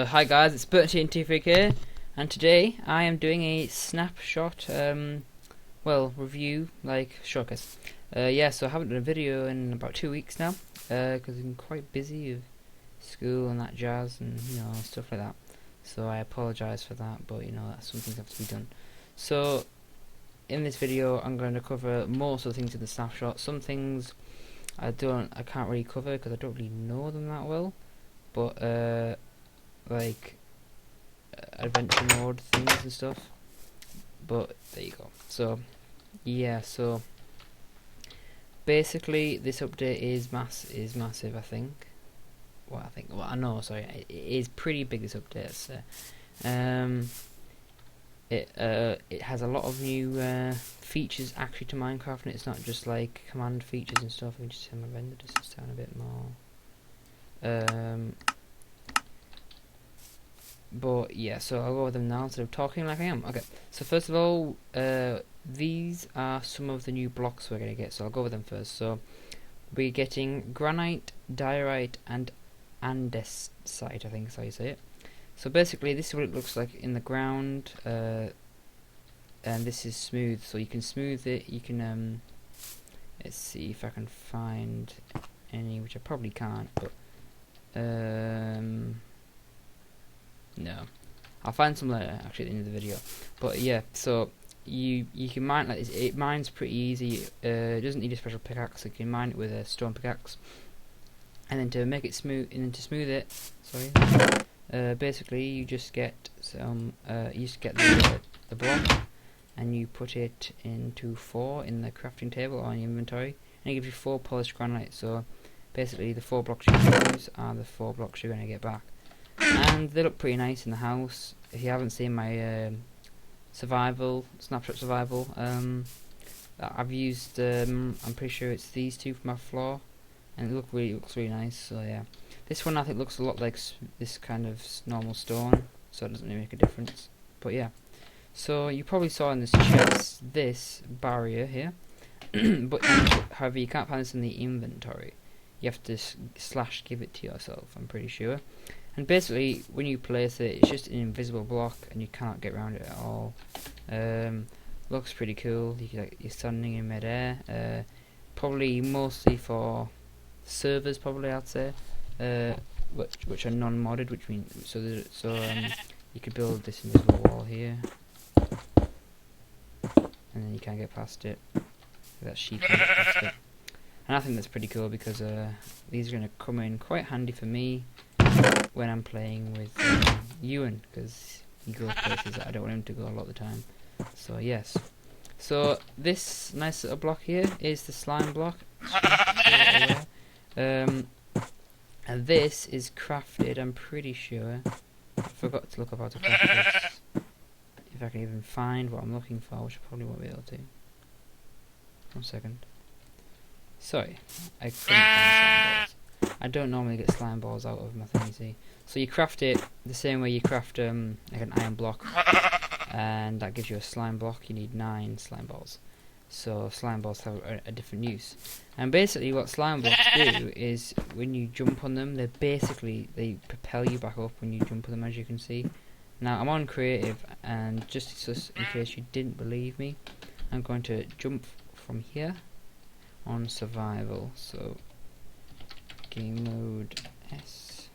Hi guys, it's BurntTNT3 here, and today I am doing a snapshot, review, showcase. Yeah, so I haven't done a video in about 2 weeks now, because I'm quite busy with school and that jazz and, stuff like that. So I apologise for that, but, some things have to be done. So, in this video, I'm going to cover most of the things in the snapshot. Some things I can't really cover because I don't really know them that well, but, adventure mode things and stuff. But there you go. So yeah, so basically this update is massive. I think. Sorry, it is pretty big. This update, I'd say. It has a lot of new features actually to Minecraft, and it's not just like command features and stuff. Let me just turn my render distance down a bit more. But yeah, so I'll go over them now instead of talking like I am. Okay, so first of all, these are some of the new blocks we're going to get, so I'll go over them first. So we're getting granite, diorite, and andesite, I think is how you say it. So basically this is what it looks like in the ground, and this is smooth, so you can smooth it. You can let's see if I can find any, which I probably can't, but no, I'll find some later actually at the end of the video. But yeah, so you can mine like this. It mines pretty easy. It doesn't need a special pickaxe. You can mine it with a stone pickaxe, and then to make it smooth, and then to smooth it, basically you just get some. You just get the block, and you put it into 4 in the crafting table or in your inventory, and it gives you 4 polished granite. So basically the 4 blocks you use are the 4 blocks you're going to get back. And they look pretty nice in the house. If you haven't seen my snapshot survival, I've used, I'm pretty sure it's these 2 for my floor, and it looks really nice. So yeah, this one I think looks a lot like this kind of normal stone, so it doesn't really make a difference. But yeah, so you probably saw in this chest this barrier here, but however you can't find this in the inventory. You have to / give it to yourself, I'm pretty sure. And basically, when you place it, it's just an invisible block, and you cannot get around it at all. Looks pretty cool. You're standing in midair. Probably mostly for servers, probably I'd say, which are non-modded, which means you could build this invisible wall here, and then you can't get past it. That sheep can't get past it. And I think that's pretty cool because these are going to come in quite handy for me when I'm playing with Ewan, because he goes places that I don't want him to go a lot of the time. So yes, so this nice little block here is the slime block, and this is crafted, I'm pretty sure. I forgot to look up how to craft this, if I can even find what I'm looking for, which I probably won't be able to. 1 second. Sorry, I couldn't find slime balls. I don't normally get slime balls out of my thing, you see. So you craft it the same way you craft like an iron block, and that gives you a slime block. You need 9 slime balls. So slime balls have a different use. And basically what slime blocks do is when you jump on them, they propel you back up when you jump on them, as you can see. Now I'm on creative, and just in case you didn't believe me, I'm going to jump from here on survival. So game mode S.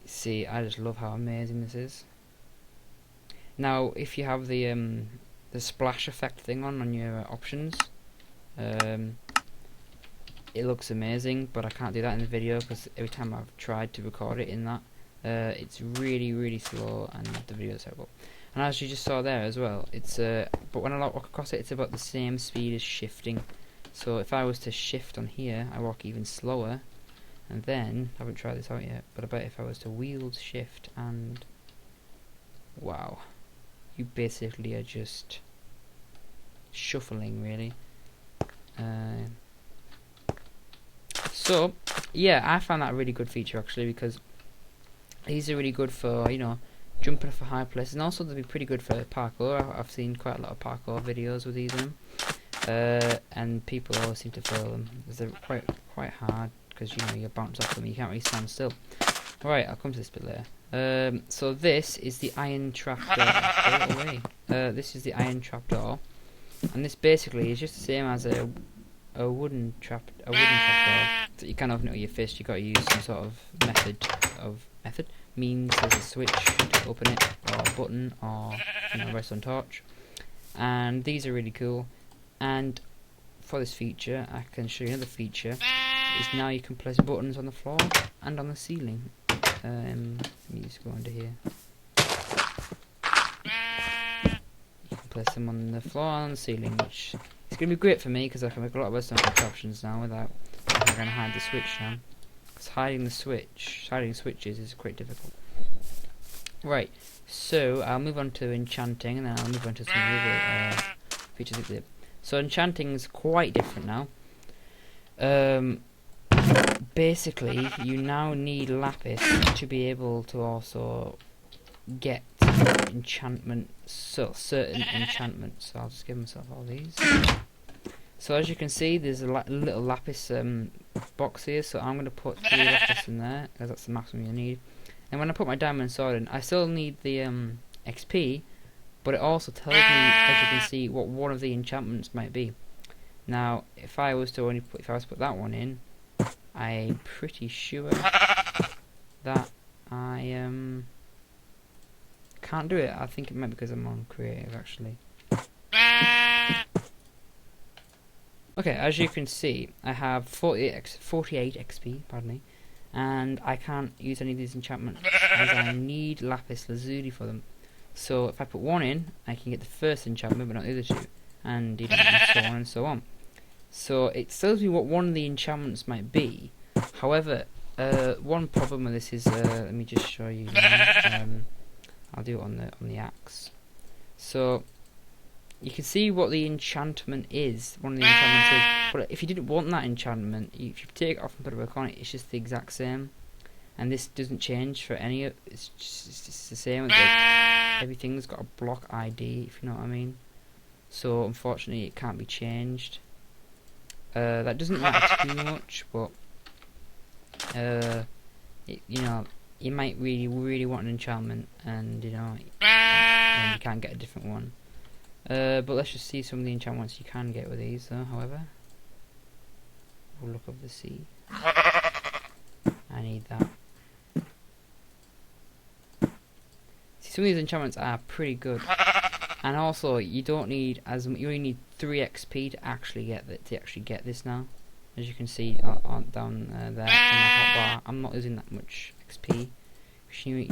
See, I just love how amazing this is. Now, if you have the splash effect thing on your options, it looks amazing, but I can't do that in the video because every time I've tried to record it in that, it's really slow and the video is terrible. And as you just saw there as well, it's but when I walk across it, it's about the same speed as shifting. So if I was to shift on here, I walk even slower. And then, I haven't tried this out yet, but I bet if I was to wield shift and... wow. You basically are just shuffling, really. So, yeah, I found that a really good feature, actually, because these are really good for, jumping off a high place. And also, they'll be pretty good for parkour. I've seen quite a lot of parkour videos with these in them. And people always seem to fail them because they're quite hard, because you bounce off them and you can't really stand still. Right, I'll come to this bit later. So this is the iron trapdoor. Go away. This is the iron trapdoor, and this basically is just the same as a wooden trapdoor. So you can't open it with your fist. You got to use some sort of method. Means there's a switch to open it, or a button, or redstone torch. And these are really cool. And for this feature, I can show you another feature. Is now you can place buttons on the floor and on the ceiling. Let me just go under here. You can place them on the floor and on the ceiling, which is going to be great for me because I can make a lot of redstone contraptions now without having to hide the switch now. Because hiding switches is quite difficult. Right, so I'll move on to enchanting, and then I'll move on to some other features of it. So enchanting is quite different now. Basically, you now need lapis to be able to also get enchantment, certain enchantments. So I'll just give myself all these. So as you can see, there's a little lapis box here. So I'm going to put 3 lapis in there because that's the maximum you need. And when I put my diamond sword in, I still need the XP, but it also tells me, as you can see, what one of the enchantments might be. Now, if I was to put that one in, I'm pretty sure that I can't do it. I think it might be because I'm on creative, actually. Okay, as you can see, I have 48 XP, pardon me, and I can't use any of these enchantments as I need lapis lazuli for them. So if I put one in, I can get the first enchantment, but not the other two, and so on and so on. So it tells me what one of the enchantments might be. However, one problem with this is, let me just show you now. I'll do it on the axe. So you can see what the enchantment is. One of the enchantments is. But if you didn't want that enchantment, if you take it off and put it back on, it's just the exact same. And this doesn't change for any of it. It's just the same. It's like everything's got a block ID, if you know what I mean. So unfortunately, it can't be changed. That doesn't matter too much, but you might really want an enchantment, and and you can't get a different one. But let's just see some of the enchantments you can get with these, though. However, we'll look of the sea. I need that. See, some of these enchantments are pretty good, and also you don't need you only need 3 XP to actually get this now. As you can see down there on the hotbar, I'm not using that much XP. You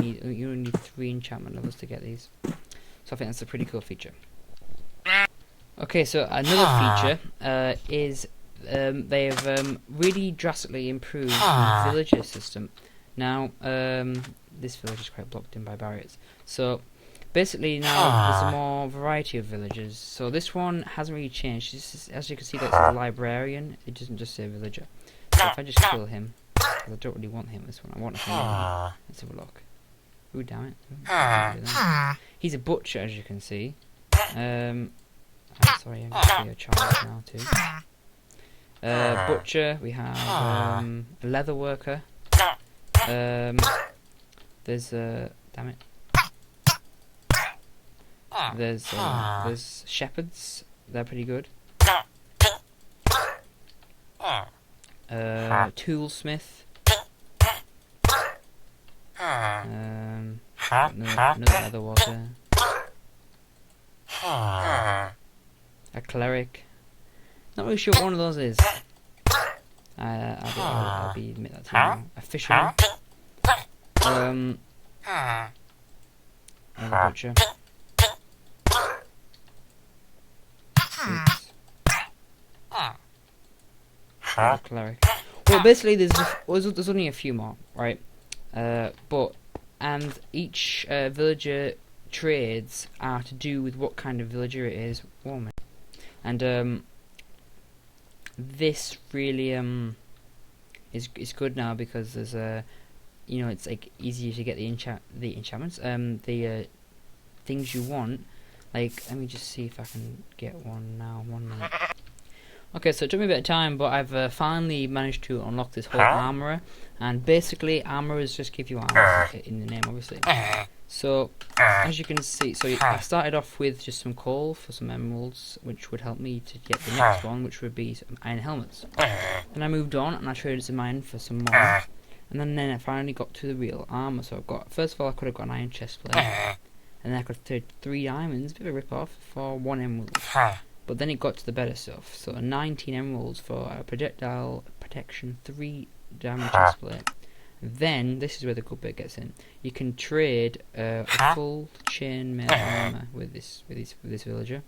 only need 3 enchantment levels to get these. So I think that's a pretty cool feature. Okay, so another feature is they have really drastically improved the villager system. Now, this village is quite blocked in by barriers. So basically now there's a more variety of villagers. So this one hasn't really changed. As you can see, that's a librarian. It doesn't just say villager. So if I just kill him, because I don't really want him this one, I want him. Let's have a look. Ooh, damn it. He's a butcher, as you can see. I'm sorry, I'm going to be a child now too. Butcher, we have a leather worker. There's damn it. There's shepherds. They're pretty good. Toolsmith. Another leather worker. A cleric. Not really sure what one of those is. I'll admit that to you now. A fisherman. Another butcher. Oops. Another cleric. Well, basically, there's only a few more, right? And each villager trades are to do with what kind of villager it is. Whoa, and this really is good now because there's it's like easier to get the enchantments, the things you want. Like, let me just see if I can get one now. 1 minute. Okay, so it took me a bit of time, but I've finally managed to unlock this whole armorer. And basically, armorers just give you armor in the name, obviously. So, as you can see, I started off with just some coal for some emeralds, which would help me to get the next one, which would be some iron helmets. Then I moved on, and I traded some iron for some more. And then I finally got to the real armor. So first of all, I could have got an iron chestplate. And then I could have trade 3 diamonds, a bit of a rip-off, for 1 emerald. But then it got to the better stuff. So 19 emeralds for a projectile protection 3 diamond chestplate. Then, this is where the good bit gets in. You can trade a full chainmail armor with this villager.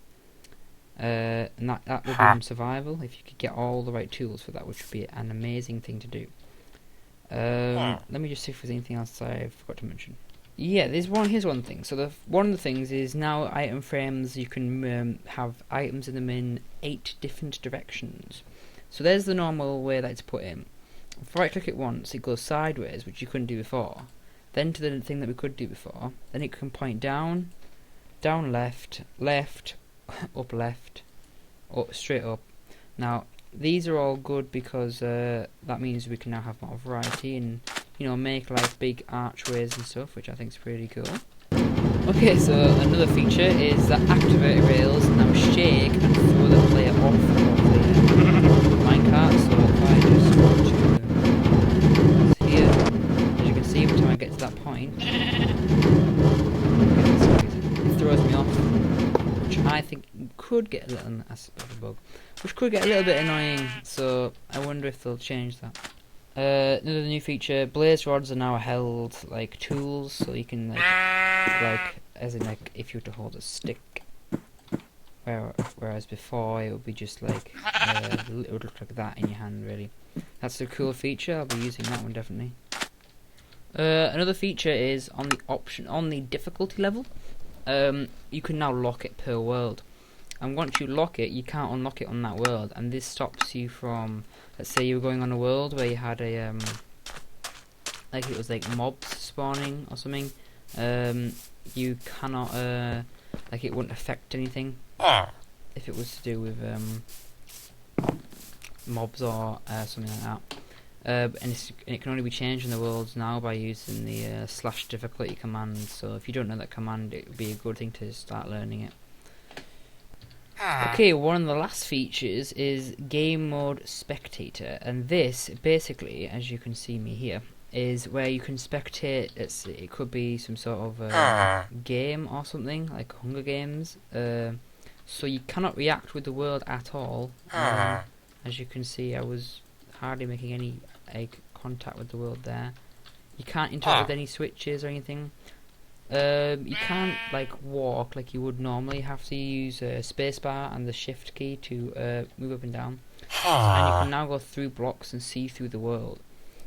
And that would be on survival, if you could get all the right tools for that, which would be an amazing thing to do. Let me just see if there's anything else I forgot to mention. Yeah, here's one thing. So one of the things is now item frames, you can have items in them in 8 different directions. So there's the normal way that it's put in. If I right click it once, it goes sideways, which you couldn't do before. Then to the thing that we could do before. Then it can point down, down left, left, up left, or straight up. Now, these are all good because that means we can now have more variety and, you know, make like big archways and stuff, which I think is pretty cool. Okay, so another feature is that activated rails now shake and throw the player off of the minecart. So if I just go to here, as you can see, every time I get to that point, it throws me off, which I think could get a little, that's a bit of a bug, which could get a little bit annoying. So I wonder if they'll change that. Another new feature: blaze rods are now held like tools, so you can like as in like if you were to hold a stick, whereas before it would be just like it would look like that in your hand. Really, that's a cool feature. I'll be using that one definitely. Another feature is on the difficulty level. You can now lock it per world, and once you lock it, you can't unlock it on that world, and this stops you from. Let's say you were going on a world where you had a like it was like mobs spawning or something. You cannot like it wouldn't affect anything if it was to do with mobs or something like that. And it can only be changed in the worlds now by using the / difficulty command. So if you don't know that command, it would be a good thing to start learning it. Okay, one of the last features is game mode spectator, and this basically, as you can see me here, is where you can spectate. It could be some sort of game or something like Hunger Games. So you cannot react with the world at all. As you can see, I was hardly making any contact with the world there. You can't interact with any switches or anything. You can't like walk like you would normally. You have to use spacebar and the shift key to move up and down. And you can now go through blocks and see through the world.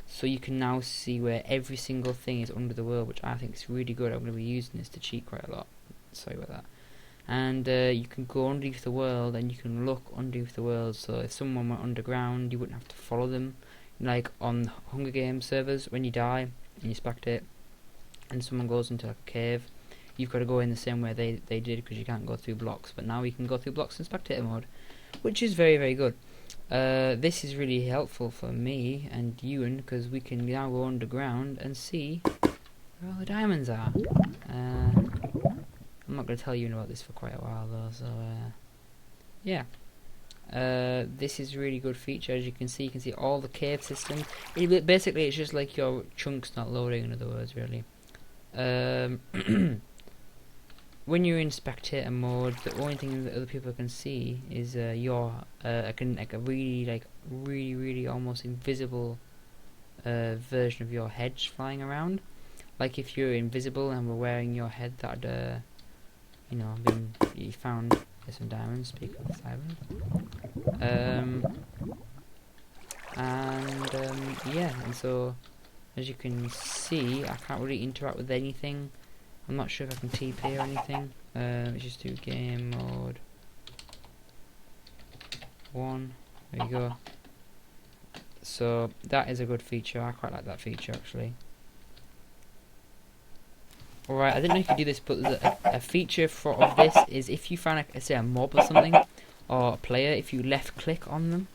So you can now see where every single thing is under the world, which I think is really good. I'm going to be using this to cheat quite a lot. Sorry about that. And you can go underneath the world and you can look underneath the world. So if someone went underground, you wouldn't have to follow them. Like on Hunger Games servers, when you die and you spectate, and someone goes into like a cave, you've got to go in the same way they did, because you can't go through blocks. But now you can go through blocks in spectator mode, which is very, very good. This is really helpful for me and Ewan, because we can now go underground and see where all the diamonds are. I'm not going to tell Ewan about this for quite a while though, so yeah. This is a really good feature. As you can see all the cave systems. Basically it's just like your chunks not loading, in other words, really. When you're in spectator mode, the only thing that other people can see is your really almost invisible version of your head flying around. Like if you're invisible and we're wearing your head, that you know, you found some diamonds. Speak of diamonds. Yeah, and so as you can see, I can't really interact with anything. I'm not sure if I can TP or anything. Let's just do game mode 1. There you go. So that is a good feature. I quite like that feature actually. Alright, I didn't know you could do this, but there's a feature of this is if you find say a mob or something or a player, if you left click on them,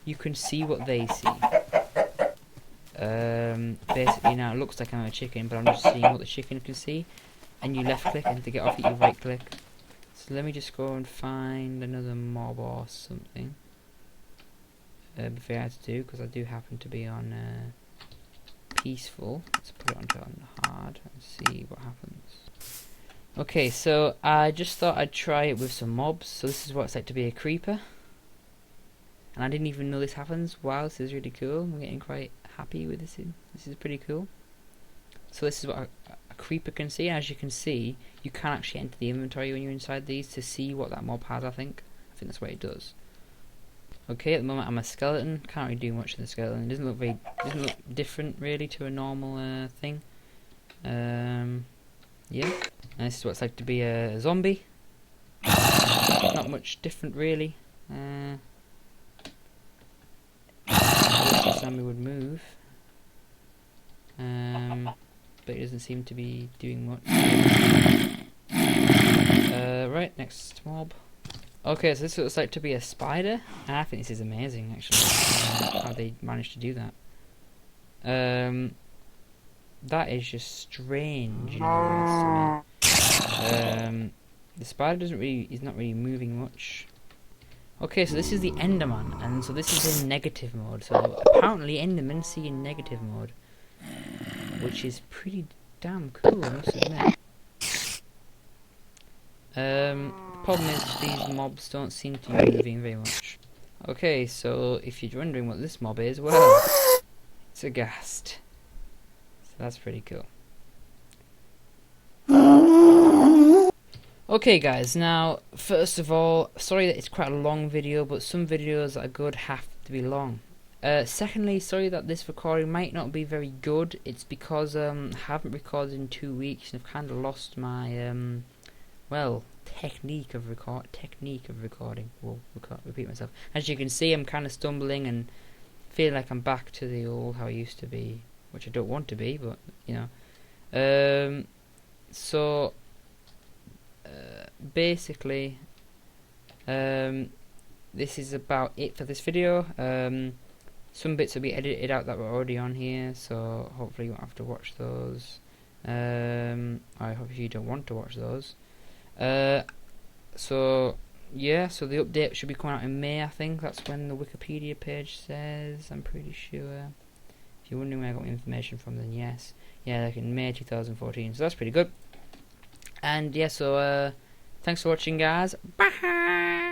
you can see what they see. Basically now it looks like I'm a chicken, but I'm just seeing what the chicken can see. And you left click, and to get off it you right click. So let me just go and find another mob or something. Be very hard to do because I do happen to be on peaceful. Let's put it on hard and see what happens. Okay, so I just thought I'd try it with some mobs. So this is what it's like to be a creeper. And I didn't even know this happens. Wow, this is really cool. I'm getting quite happy with this. This is pretty cool. So this is what a creeper can see. As you can see, you can actually enter the inventory when you're inside these to see what that mob has, I think that's what it does. Okay, at the moment I'm a skeleton. Can't really do much in the skeleton. It doesn't look different really to a normal thing. Yeah. And this is what it's like to be a zombie. Not much different really. The zombie would move. But it doesn't seem to be doing much. Right, next mob. Okay, so this looks like to be a spider, and I think this is amazing actually, how they managed to do that. That is just strange in other words to me. The spider is not really moving much. Okay, so this is the Enderman, and so this is in negative mode, so apparently Endermen see in negative mode, which is pretty damn cool, I must admit. Problem is these mobs don't seem to be moving very much. Okay, so if you're wondering what this mob is, well, it's a ghast. So that's pretty cool. Okay guys, now first of all, sorry that it's quite a long video, but some videos that are good have to be long. Secondly, sorry that this recording might not be very good. It's because I haven't recorded in 2 weeks and I've kind of lost my well, technique of recording. Whoa, repeat myself. As you can see, I'm kind of stumbling and feeling like I'm back to the old how I used to be, which I don't want to be, but you know. Basically, this is about it for this video. Some bits will be edited out that were already on here, so hopefully you won't have to watch those. I hope you don't want to watch those. So yeah, so the update should be coming out in May, I think. That's when the Wikipedia page says, I'm pretty sure. If you're wondering where I got my information from, then yes. Yeah, like in May 2014, so that's pretty good. And yeah, so thanks for watching guys. Bye.